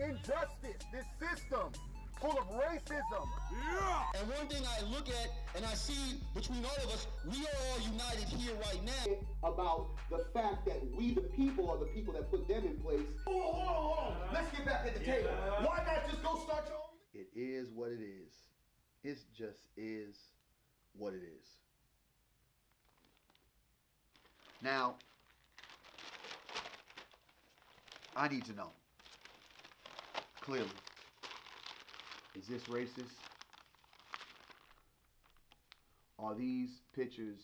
injustice, this system full of racism. Yeah! And one thing I look at and I see between all of us, we are all united here right now about the fact that we, the people, are the people that put them in place. Hold on. Let's get back at the table. Why not just go start your own? It is what it is. It just is what it is. Now, I need to know, clearly, is this racist? Are these pictures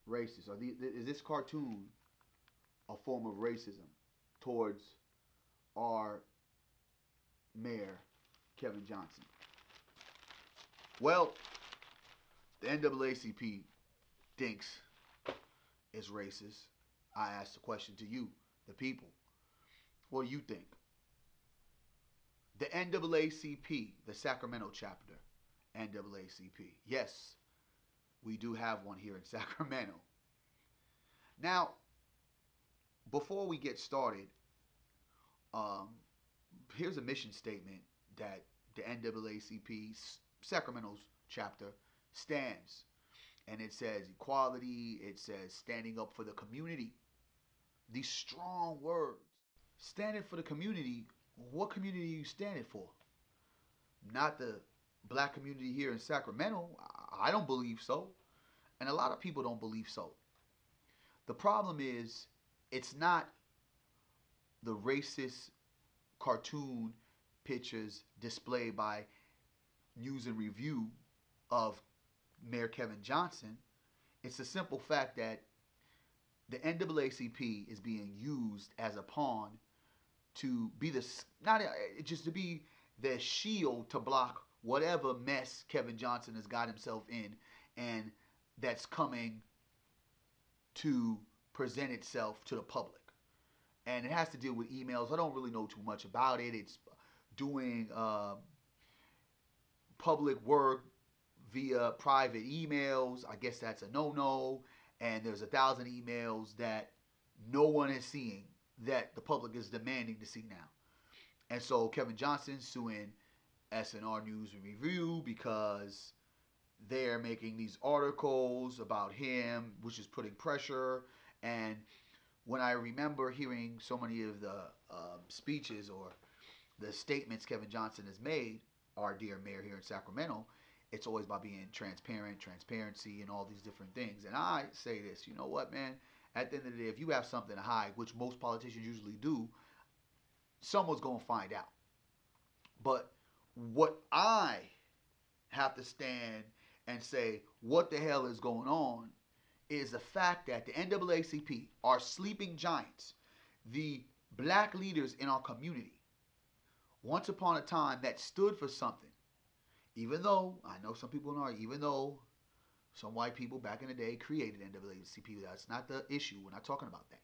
racist? Is this cartoon a form of racism towards our mayor, Kevin Johnson? Well, the NAACP thinks it's racist. I ask the question to you, the people. What do you think? The NAACP, the Sacramento chapter, NAACP. Yes, we do have one here in Sacramento. Now, before we get started, here's a mission statement that the NAACP Sacramento's chapter stands. And it says equality, it says standing up for the community. These strong words. Standing for the community, what community are you standing for? Not the black community here in Sacramento. I don't believe so. And a lot of people don't believe so. The problem is, it's not the racist cartoon pictures displayed by News and Review of Mayor Kevin Johnson. It's the simple fact that the NAACP is being used as a pawn to be to be the shield to block whatever mess Kevin Johnson has got himself in, and that's coming to present itself to the public. And it has to deal with emails. I don't really know too much about it. It's doing public work via private emails. I guess that's a no-no. And there's 1,000 emails that no one is seeing that the public is demanding to see now. And so Kevin Johnson's suing SN&R News and Review because they're making these articles about him, which is putting pressure. And when I remember hearing so many of the speeches or the statements Kevin Johnson has made, our dear mayor here in Sacramento, it's always about being transparent, transparency, and all these different things. And I say this, you know what, man? At the end of the day, if you have something to hide, which most politicians usually do, someone's going to find out. But what I have to stand and say, what the hell is going on, is the fact that the NAACP, our sleeping giants, the black leaders in our community, once upon a time that stood for something, even though, I know some people don't argue, even though some white people back in the day created NAACP, that's not the issue. We're not talking about that.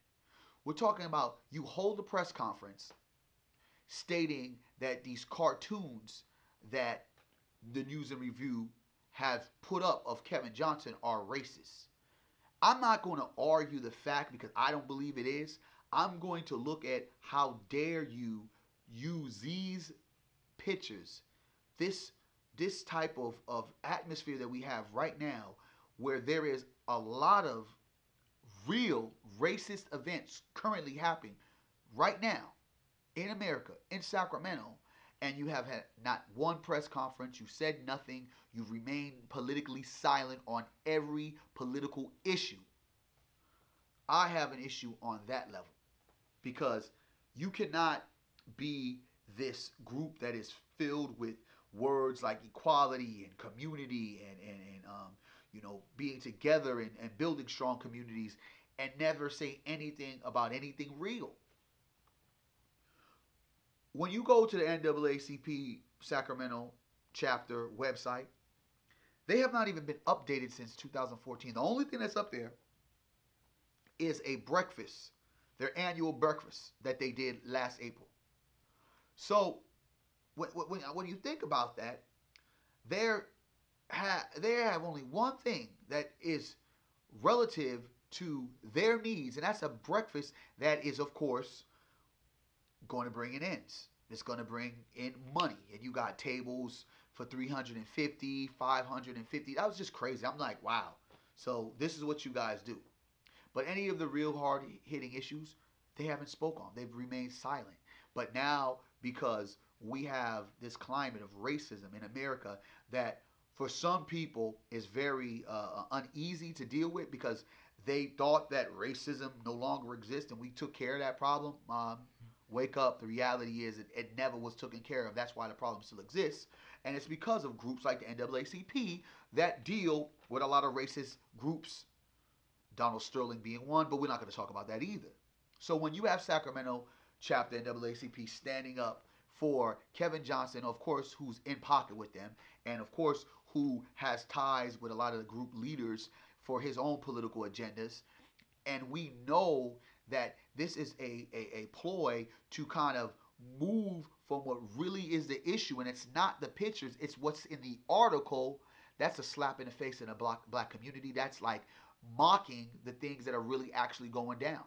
We're talking about you hold a press conference stating that these cartoons that the News and Review have put up of Kevin Johnson are racist. I'm not going to argue the fact because I don't believe it is. I'm going to look at how dare you use these pictures, this type of atmosphere that we have right now, where there is a lot of real racist events currently happening right now in America, in Sacramento, and you have had not one press conference, you said nothing, you've remained politically silent on every political issue. I have an issue on that level because you cannot be this group that is filled with words like equality and community and being together and building strong communities and never say anything about anything real. When you go to the NAACP Sacramento chapter website, they have not even been updated since 2014. The only thing that's up there is a breakfast, their annual breakfast that they did last April. So when you think about that, they have only one thing that is relative to their needs, and that's a breakfast that is, of course, going to bring in ends. It's going to bring in money. And you got tables for 350, 550. That was just crazy. I'm like, wow. So this is what you guys do. But any of the real hard-hitting issues, they haven't spoke on. They've remained silent. But now, because we have this climate of racism in America that for some people is very uneasy to deal with because they thought that racism no longer exists and we took care of that problem. Wake up. The reality is it never was taken care of. That's why the problem still exists. And it's because of groups like the NAACP that deal with a lot of racist groups, Donald Sterling being one, but we're not going to talk about that either. So when you have Sacramento chapter NAACP standing up for Kevin Johnson, of course, who's in pocket with them, and of course, who has ties with a lot of the group leaders for his own political agendas, and we know that this is a ploy to kind of move from what really is the issue, and it's not the pictures, it's what's in the article. That's a slap in the face in a black community. That's like mocking the things that are really actually going down.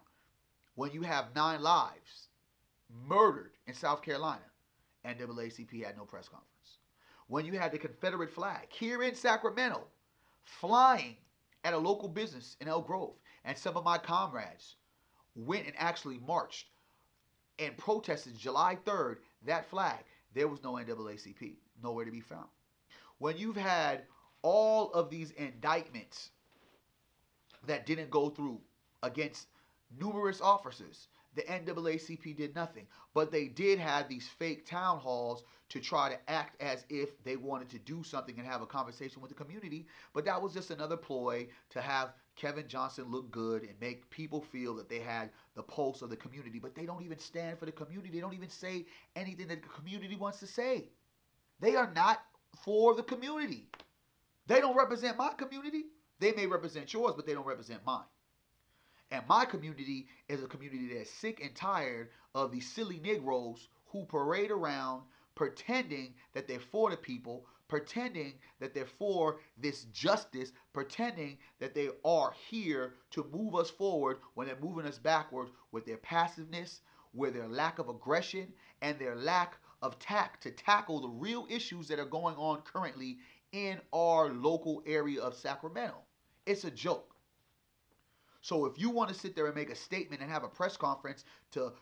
When you have 9 lives murdered in South Carolina, NAACP had no press conference. When you had the Confederate flag here in Sacramento flying at a local business in Elk Grove, and some of my comrades went and actually marched and protested July 3rd, that flag, there was no NAACP, nowhere to be found. When you've had all of these indictments that didn't go through against numerous officers, the NAACP did nothing. But they did have these fake town halls to try to act as if they wanted to do something and have a conversation with the community. But that was just another ploy to have Kevin Johnson look good and make people feel that they had the pulse of the community. But they don't even stand for the community. They don't even say anything that the community wants to say. They are not for the community. They don't represent my community. They may represent yours, but they don't represent mine. And my community is a community that's sick and tired of these silly Negroes who parade around pretending that they're for the people, pretending that they're for this justice, pretending that they are here to move us forward when they're moving us backward with their passiveness, with their lack of aggression, and their lack of tact to tackle the real issues that are going on currently in our local area of Sacramento. It's a joke. So if you want to sit there and make a statement and have a press conference to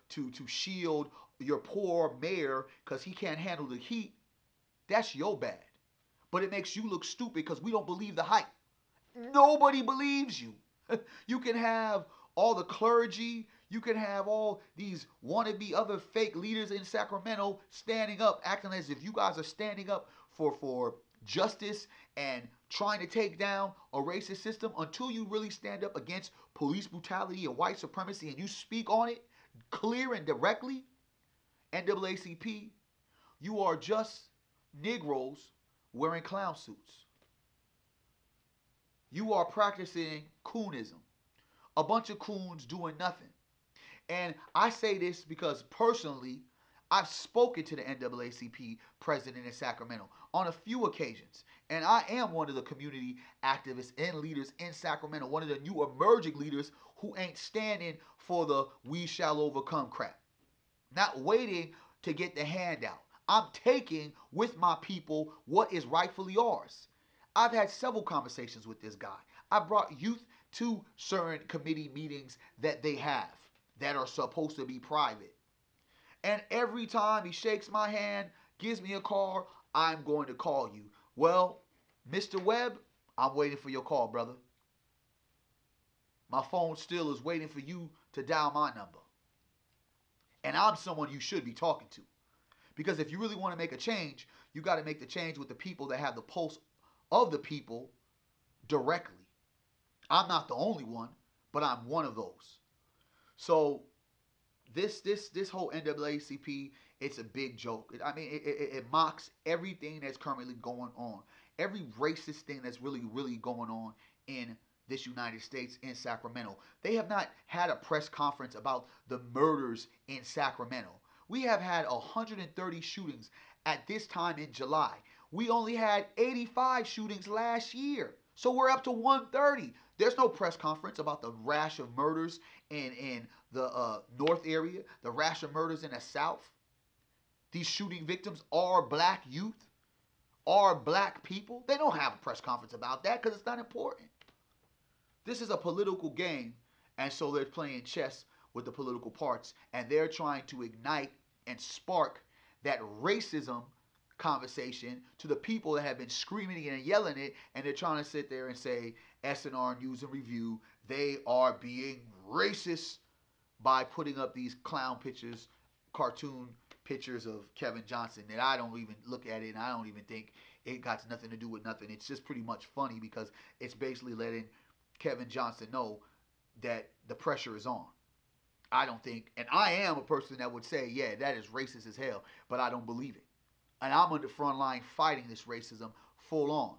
shield your poor mayor because he can't handle the heat, that's your bad. But it makes you look stupid because we don't believe the hype. Nobody believes you. You can have all the clergy, you can have all these wannabe other fake leaders in Sacramento standing up, acting as if you guys are standing up for justice and trying to take down a racist system, until you really stand up against police brutality and white supremacy and you speak on it clear and directly. NAACP, you are just Negroes wearing clown suits. You are practicing coonism. A bunch of coons doing nothing. And I say this because personally, I've spoken to the NAACP president in Sacramento on a few occasions. And I am one of the community activists and leaders in Sacramento, one of the new emerging leaders who ain't standing for the we shall overcome crap. Not waiting to get the handout. I'm taking with my people what is rightfully ours. I've had several conversations with this guy. I brought youth to certain committee meetings that they have that are supposed to be private. And every time he shakes my hand, gives me a call, I'm going to call you. Well, Mr. Webb, I'm waiting for your call, brother. My phone still is waiting for you to dial my number. And I'm someone you should be talking to. Because if you really want to make a change, you got to make the change with the people that have the pulse of the people directly. I'm not the only one, but I'm one of those. So this whole NAACP, it's a big joke. I mean, it mocks everything that's currently going on. Every racist thing that's really going on in this United States, in Sacramento. They have not had a press conference about the murders in Sacramento. We have had 130 shootings at this time in July. We only had 85 shootings last year. So we're up to 130. There's no press conference about the rash of murders in the North area, the rash of murders in the South. These shooting victims are black youth, are black people. They don't have a press conference about that because it's not important. This is a political game, and so they're playing chess with the political parts, and they're trying to ignite and spark that racism conversation to the people that have been screaming and yelling it, and they're trying to sit there and say, SN&R News and Review, they are being racist by putting up these clown pictures, cartoon pictures of Kevin Johnson that I don't even look at it and I don't even think it got nothing to do with nothing. It's just pretty much funny because it's basically letting Kevin Johnson know that the pressure is on. I don't think, and I am a person that would say, yeah, that is racist as hell, but I don't believe it. And I'm on the front line fighting this racism full on.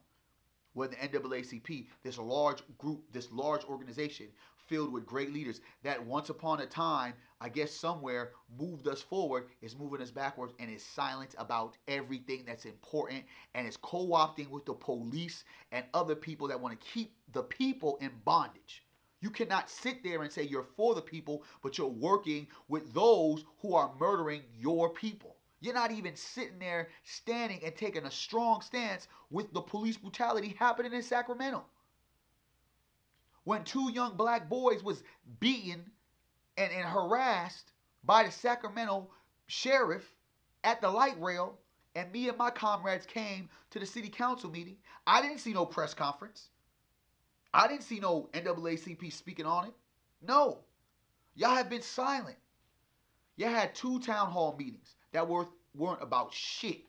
Where the NAACP, this large group, this large organization filled with great leaders that once upon a time, I guess somewhere, moved us forward, is moving us backwards and is silent about everything that's important and is co-opting with the police and other people that want to keep the people in bondage. You cannot sit there and say you're for the people, but you're working with those who are murdering your people. You're not even sitting there standing and taking a strong stance with the police brutality happening in Sacramento. When 2 young black boys was beaten and harassed by the Sacramento sheriff at the light rail, and me and my comrades came to the city council meeting, I didn't see no press conference. I didn't see no NAACP speaking on it. No. Y'all have been silent. Y'all had 2 town hall meetings that weren't about shit.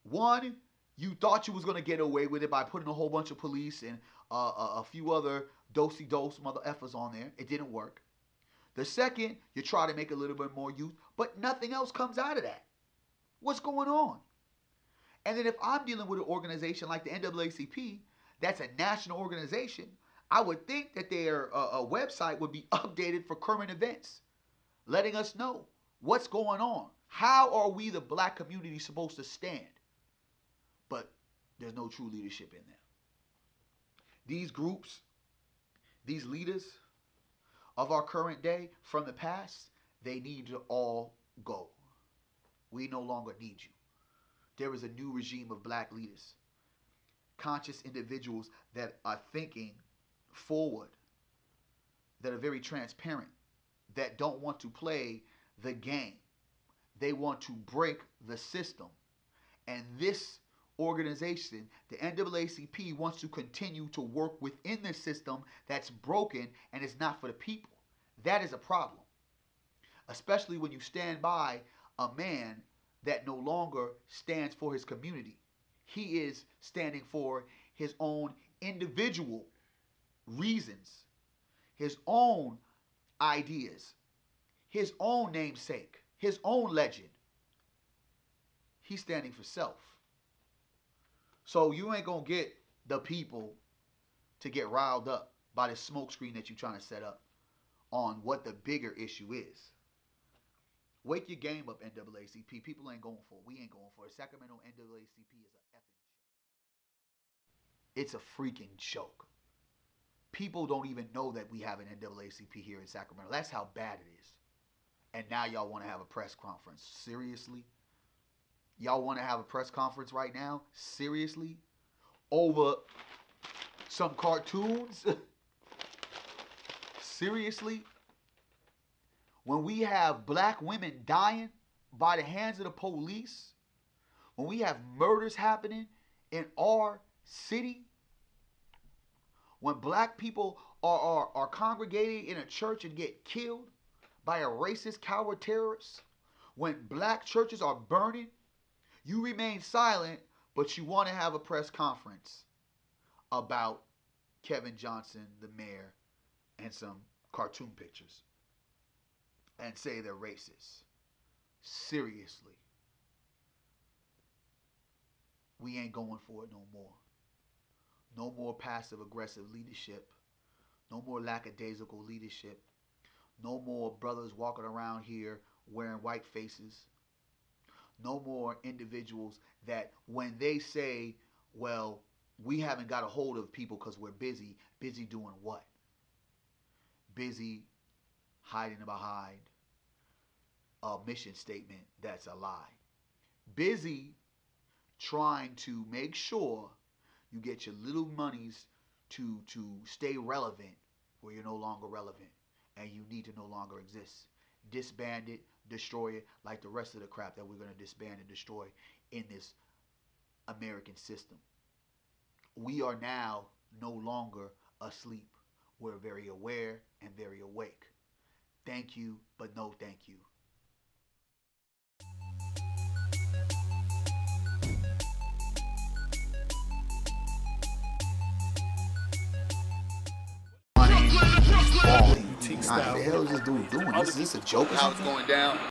One, you thought you was going to get away with it by putting a whole bunch of police and a few other dosey-dose mother effers on there. It didn't work. The second, you try to make a little bit more youth, but nothing else comes out of that. What's going on? And then if I'm dealing with an organization like the NAACP, that's a national organization, I would think that their website would be updated for current events, letting us know what's going on. How are we, the black community, supposed to stand? But there's no true leadership in there. These groups, these leaders of our current day from the past, they need to all go. We no longer need you. There is a new regime of black leaders, conscious individuals that are thinking forward, that are very transparent, that don't want to play the game. They want to break the system. And this organization, the NAACP, wants to continue to work within the system that's broken and is not for the people. That is a problem. Especially when you stand by a man that no longer stands for his community. He is standing for his own individual reasons, his own ideas, his own namesake, his own legend. He's standing for self. So you ain't gonna get the people to get riled up by the smoke screen that you're trying to set up on what the bigger issue is. Wake your game up, NAACP. People ain't going for it. We ain't going for it. Sacramento NAACP is a effing joke. It's a freaking joke. People don't even know that we have an NAACP here in Sacramento. That's how bad it is. And now y'all want to have a press conference. Seriously? Y'all want to have a press conference right now? Seriously? Over some cartoons? Seriously? When we have black women dying by the hands of the police, when we have murders happening in our city, when black people are congregating in a church and get killed by a racist coward terrorist, when black churches are burning, you remain silent, but you want to have a press conference about Kevin Johnson, the mayor, and some cartoon pictures, and say they're racist. Seriously. We ain't going for it no more. No more passive-aggressive leadership. No more lackadaisical leadership. No more brothers walking around here wearing white faces. No more individuals that when they say, well, we haven't got a hold of people because we're busy. Busy doing what? Busy hiding behind a mission statement that's a lie. Busy trying to make sure you get your little monies to stay relevant where you're no longer relevant and you need to no longer exist. Disband it, destroy it, like the rest of the crap that we're going to disband and destroy in this American system. We are now no longer asleep. We're very aware and very awake. Thank you, but no thank you. What the hell is this dude doing? Is this a joke? How it's going down?